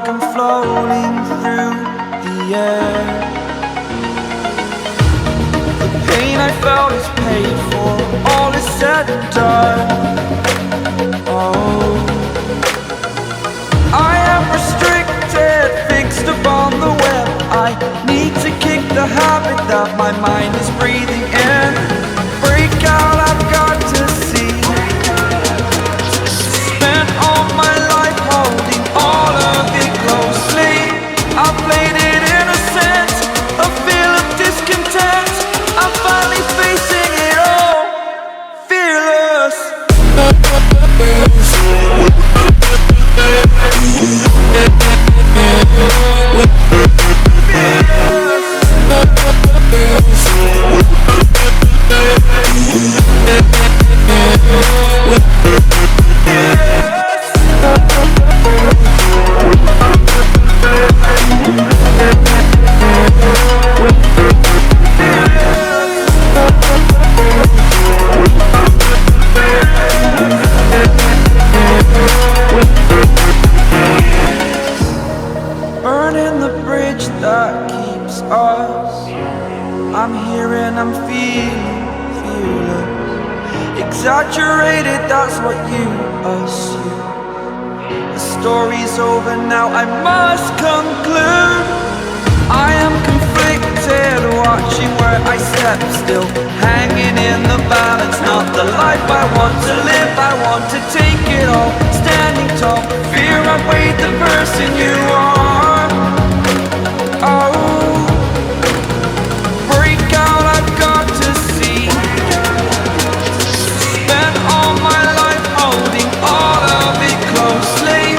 I'm floating through the air. The pain I felt is paid for, all is said and done. Oh, I am restricted, fixed upon the web. I need to kick the habit that my mind is breathing in. Break out, I've got to see. Spent all my life holding all of it closely. I played it innocent, a feel of discontent. I'm finally facing it all, fearless. Burning the bridge that keeps us. I'm here and I'm feeling fearless. Exaggerated, that's what you assume. The story's over now, I must conclude. I am conflicted, watching where I step still, hanging in the balance. Not the life I want to live, I want to take it all. Standing tall, fear outweighed the person you are. Oh, break out, I've got to see. Spent all my life holding all of it closely.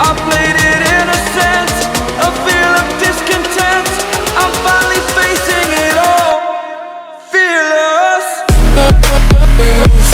I played it innocent, a feel of discontent. I'm finally facing it all, fearless. Fearless.